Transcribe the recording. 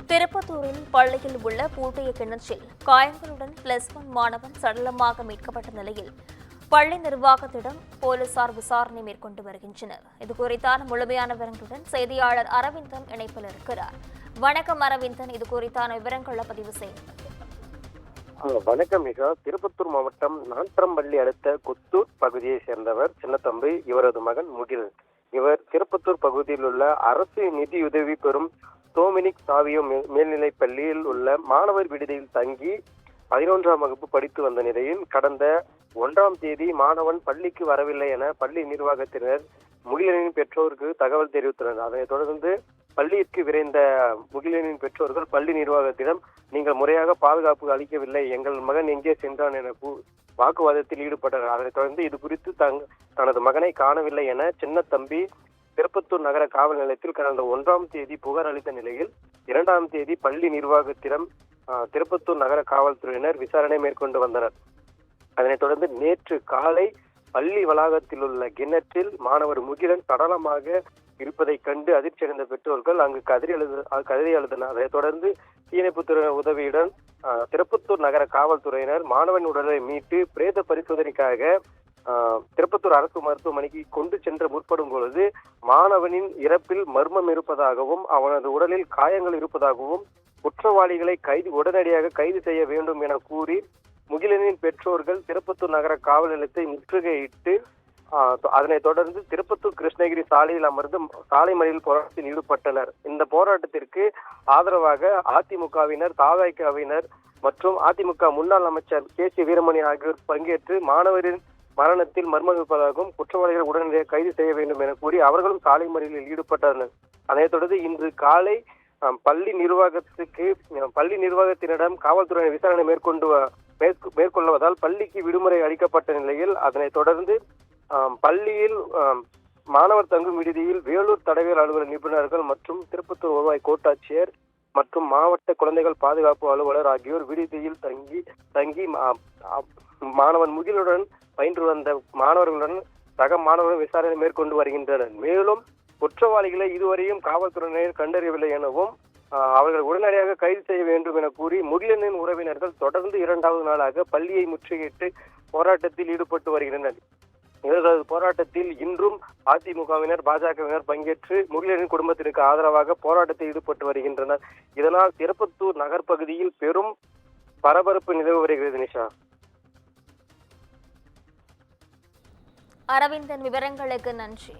திருப்பத்தூரில் பள்ளியில் உள்ள பூட்டிய கிணற்றில் காயங்களுடன் +1 மாணவன் சடலமாக மீட்கப்பட்ட நிலையில் பள்ளி நிர்வாகத்திடம் போலீசார் விசாரணை மேற்கொண்டு வருகின்றனர். இதுகுறித்தான முழுமையான விவரங்களுடன் செய்தியாளர் அரவிந்தன் இணைப்பில் இருக்கிறார். வணக்கம் அரவிந்தன், இது குறித்தான விவரங்களை பதிவு செய்யுங்கள். வணக்கம் மிகா. திருப்பத்தூர் மாவட்டம் நாற்றம்பள்ளி அடுத்த கொத்தூர் பகுதியை சேர்ந்தவர் சின்னத்தம்பி. இவரது மகன் முகில். இவர் திருப்பத்தூர் பகுதியில் உள்ள அரசு நிதியுதவி பெறும் டோமினிக் சாவியோ மேல்நிலைப் பள்ளியில் உள்ள மாணவர் விடுதியில் தங்கி 11ஆம் வகுப்பு படித்து வந்த நிலையில் கடந்த 1ஆம் தேதி மாணவன் பள்ளிக்கு வரவில்லை என பள்ளி நிர்வாகத்தினர் முகிலனின் பெற்றோருக்கு தகவல் தெரிவித்தனர். அதனைத் தொடர்ந்து பள்ளிக்கு விரைந்த முகிலனின் பெற்றோர்கள் பள்ளி நிர்வாகத்திடம் நீங்கள் முறையாக பாதுகாப்பு அளிக்கவில்லை, எங்கள் மகன் எங்கே சென்றான் என வாக்குவாதத்தில் ஈடுபட்டனர். அதனைத் தொடர்ந்து இது குறித்து தனது மகனை காணவில்லை என சின்னத்தம்பி திருப்பத்தூர் நகர காவல் நிலையத்தில் கடந்த 1ஆம் தேதி புகார் அளித்த நிலையில் 2ஆம் தேதி பள்ளி நிர்வாகத்திடம் திருப்பத்தூர் நகர காவல்துறையினர் விசாரணை மேற்கொண்டு வந்தனர். அதனைத் தொடர்ந்து நேற்று காலை பள்ளி வளாகத்தில் உள்ள கிணற்றில் மாணவர் முகிலன் சடலமாக இருப்பதை கண்டு அதிர்ச்சியடைந்த பெற்றோர்கள் அங்கு கதறி அழுதனர். அதைத் தொடர்ந்து தீயணைப்புத்துறையினர் உதவியுடன் திருப்பத்தூர் நகர காவல்துறையினர் மாணவன் உடலை மீட்டு பிரேத பரிசோதனைக்காக திருப்பத்தூர் அரசு மருத்துவமனைக்கு கொண்டு சென்று முற்படும் பொழுது மாணவனின் இறப்பில் மர்மம் இருப்பதாகவும் அவனது உடலில் காயங்கள் இருப்பதாகவும் குற்றவாளிகளை உடனடியாக கைது செய்ய வேண்டும் என கூறி முகிலனின் பெற்றோர்கள் திருப்பத்தூர் நகர காவல் நிலையத்தை முற்றுகையிட்டு அதனைத் தொடர்ந்து திருப்பத்தூர் கிருஷ்ணகிரி சாலையில் அமர்ந்து சாலை மறியல் போராட்டத்தில் ஈடுபட்டனர். இந்த போராட்டத்திற்கு ஆதரவாக அதிமுகவினர், தவினர் மற்றும் அதிமுக முன்னாள் அமைச்சர் கே.சி. வீரமணி ஆகியோர் பங்கேற்று மாணவரின் மரணத்தில் மர்மம் இருப்பதாகவும் குற்றவாளிகள் உடனடியாக கைது செய்ய வேண்டும் என கூறி அவர்களும் சாலை மறியலில் ஈடுபட்டனர். அதனைத் தொடர்ந்து இன்று காலை பள்ளி நிர்வாகத்தினரிடம் காவல்துறையினர் விசாரணை மேற்கொள்வதால் பள்ளிக்கு விடுமுறை அளிக்கப்பட்ட நிலையில் அதனைத் தொடர்ந்து பள்ளியில் மாணவர் தங்கும் விடுதியில் வேலூர் தடவியல் அலுவலர் நிபுணர்கள் மற்றும் திருப்பத்தூர் வருவாய் கோட்டாட்சியர் மற்றும் மாவட்ட குழந்தைகள் பாதுகாப்பு அலுவலர் ஆகியோர் விடுதியில் தங்கி மாணவன் முகிலுடன் பயின்று வந்த மாணவர்களுடன் சக மாணவர்கள் விசாரணை மேற்கொண்டு வருகின்றனர். மேலும் குற்றவாளிகளை இதுவரையும் காவல்துறையினர் கண்டறியவில்லை எனவும் அவர்கள் உடனடியாக கைது செய்ய வேண்டும் என கூறி முகிலனின் உறவினர்கள் தொடர்ந்து 2வது நாளாக பள்ளியை முற்றுகையிட்டு போராட்டத்தில் ஈடுபட்டு வருகின்றனர். இவர்களது போராட்டத்தில் இன்றும் அதிமுகவினர், பாஜகவினர் பங்கேற்று முகிலனின் குடும்பத்திற்கு ஆதரவாக போராட்டத்தில் ஈடுபட்டு வருகின்றனர். இதனால் திருப்பத்தூர் நகர் பகுதியில் பெரும் பரபரப்பு நிலவு வருகிறது. நிஷா. அரவிந்தன், விவரங்களுக்கு நன்றி.